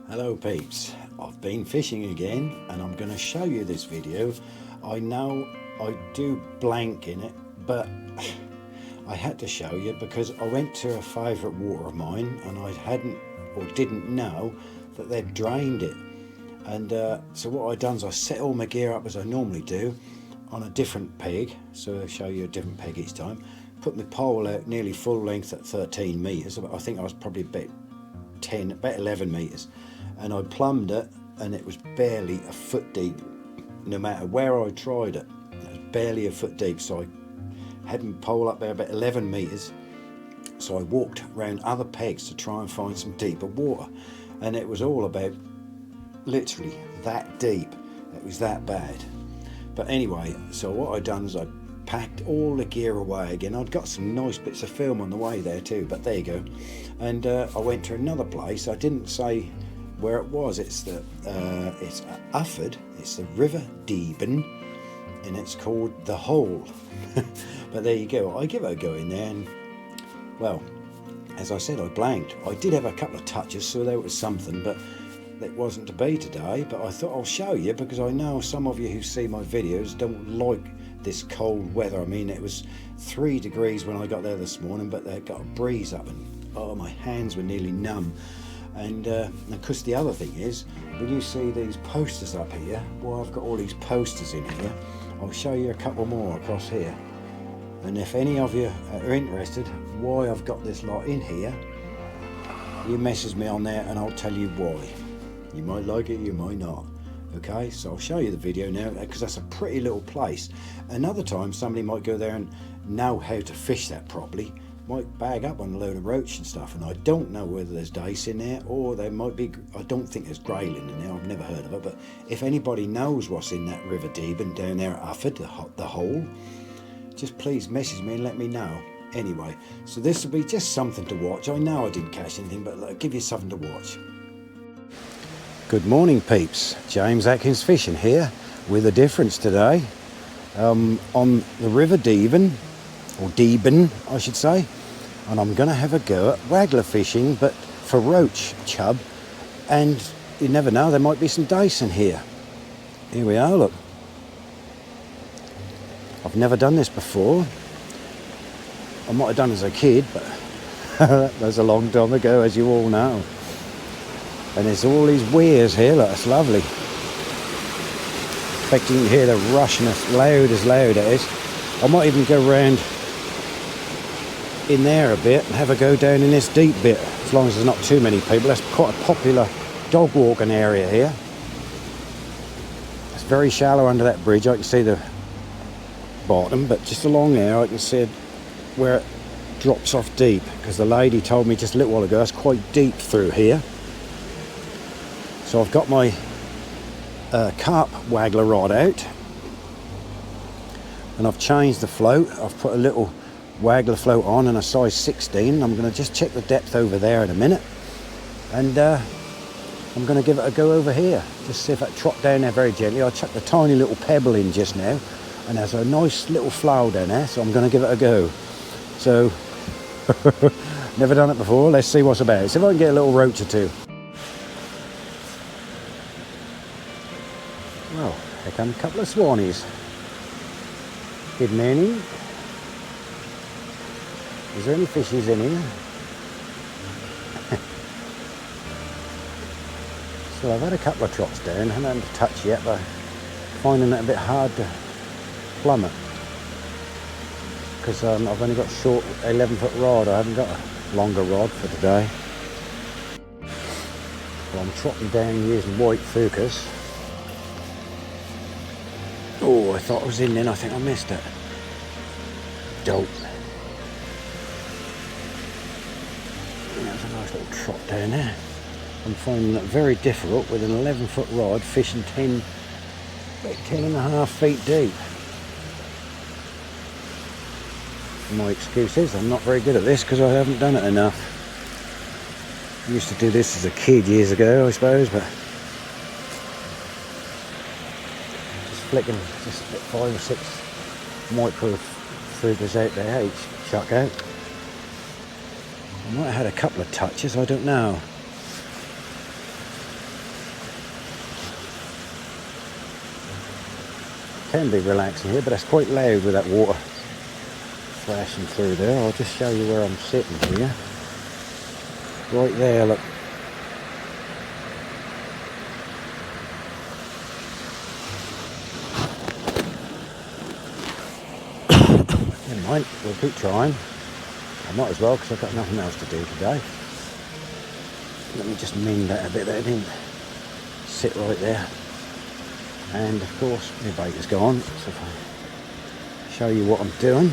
Hello peeps, I've been fishing again and I'm going to show you this video. I know I do blank in it, but I had to show you because I went to a favourite water of mine and I hadn't or didn't know that they'd drained it. And so what I done is I set all my gear up as I normally do on a different peg, so I'll show you a different peg each time. Put my pole out nearly full length at 13 metres, I think I was probably about 11 metres. And I plumbed it and it was barely a foot deep no matter where I tried it. It was barely a foot deep, so I had my pole up there about 11 metres, so I walked around other pegs to try and find some deeper water, and it was all about literally that deep. It was that bad. But anyway, so what I done is I packed all the gear away again. I'd got some nice bits of film on the way there too, but there you go. And I went to another place. I didn't say where it was. It's Ufford. It's the River Deben, and it's called the Hole. But there you go. I give it a go in there, and well, as I said, I blanked. I did have a couple of touches, so there was something, but it wasn't to be today. But I thought I'll show you because I know some of you who see my videos don't like this cold weather. I mean, it was 3 degrees when I got there this morning, but they got a breeze up, and oh, my hands were nearly numb. And of course the other thing is, when you see these posters up here, well, I've got all these posters in here. I'll show you a couple more across here, and if any of you are interested why I've got this lot in here, you message me on there and I'll tell you why. You might like it, you might not. Okay, so I'll show you the video now because that's a pretty little place. Another time somebody might go there and know how to fish that properly, might bag up on a load of roach and stuff, and I don't know whether there's dace in there or there might be. I don't think there's grayling in there, I've never heard of it, but if anybody knows what's in that River Deben down there at Ufford, the hole, just please message me and let me know. Anyway, so this will be just something to watch. I know I didn't catch anything, but I'll give you something to watch. Good morning peeps, James Atkins Fishing here with a difference today. On the River Deben, or Deben I should say, and I'm going to have a go at waggler fishing, but for roach chub, and you never know, there might be some dace in here. Here we are, look. I've never done this before. I might have done as a kid, but that was a long time ago, as you all know. And there's all these weirs here, look, it's lovely. In fact, you can hear the rushing as loud it is. I might even go round in there a bit and have a go down in this deep bit, as long as there's not too many people. That's quite a popular dog walking area here. It's very shallow under that bridge. I can see the bottom, but just along there I can see where it drops off deep, because the lady told me just a little while ago it's quite deep through here. So I've got my carp waggler rod out, and I've changed the float. I've put a little waggler float on and a size 16. I'm going to just check the depth over there in a minute, and I'm going to give it a go over here, just see if I trot down there very gently. I chucked a tiny little pebble in just now, and there's a nice little flow down there, so I'm going to give it a go. So never done it before, let's see what's about. See if I can get a little roach or two. Well, here come a couple of swannies. Good morning. Is there any fishies in here? So I've had a couple of trots down, haven't had to touch yet, but finding it a bit hard to plumb it. Because I've only got a short 11-foot rod, I haven't got a longer rod for today. Well, I'm trotting down using white focus. Oh, I thought I was in then, I think I missed it. Dope. That's a nice little trot down there. I'm finding it very difficult with an 11-foot rod fishing about 10.5 feet deep. My excuse is I'm not very good at this because I haven't done it enough. I used to do this as a kid years ago, I suppose, but just flicking just 5 or 6 micro flukas out there each chuck out. I might have had a couple of touches, I don't know. can be relaxing here, but it's quite loud with that water thrashing through there. I'll just show you where I'm sitting here. Right there, look. Never mind, we'll keep trying. I might as well because I've got nothing else to do today. Let me just mend that a bit there, I didn't sit right there. And of course my bait is gone, so if I show you what I'm doing,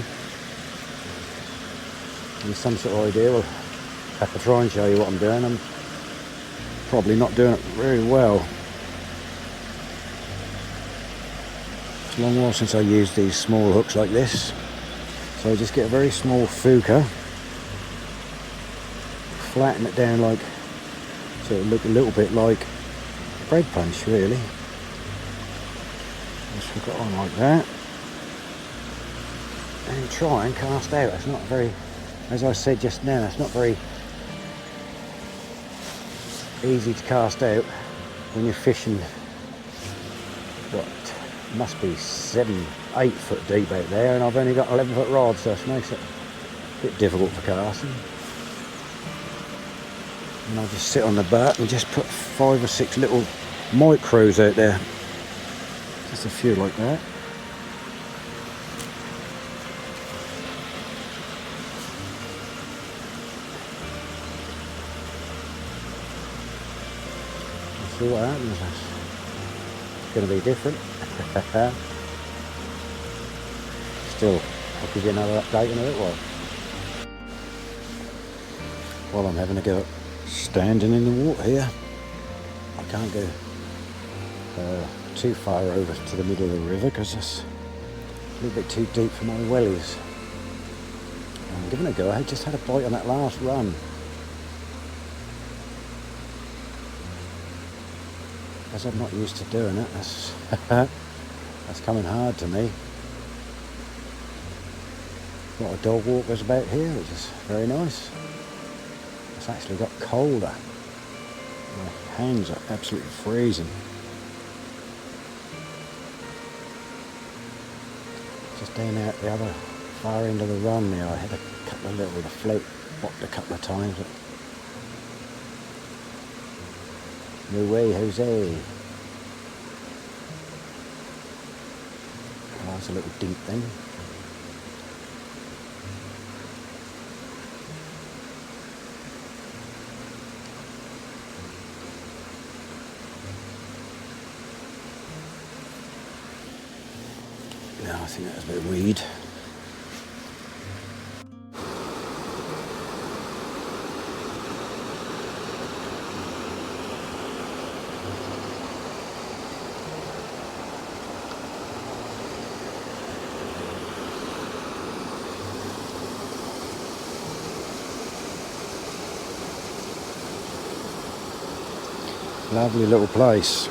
give some sort of idea. We'll have to try and show you what I'm doing. I'm probably not doing it very well. It's a long while since I used these small hooks like this. So I just get a very small fuka, flatten it down like, so it look a little bit like bread punch really. Just hook it on like that. And try and cast out. It's not very, as I said just now, it's not very easy to cast out when you're fishing what must be 7-8 foot deep out there, and I've only got 11 foot rod, so it makes it a bit difficult for casting. And I'll just sit on the back and just put 5 or 6 little micros out there, just a few like that. See what happens. It's going to be different. Still, I'll give you another update in a little while. While I'm having a go at standing in the water here, I can't go too far over to the middle of the river because it's a little bit too deep for my wellies. I'm giving it a go. I just had a bite on that last run. As I'm not used to doing it, that's coming hard to me. Got a dog walkers about here, which is very nice. It's actually got colder. My hands are absolutely freezing. Just down there at the other far end of the run there, I had a couple of little, the float bopped a couple of times. No way, Jose. Oh, that's a little deep thing. No, I think that was a bit of weed. Lovely little place.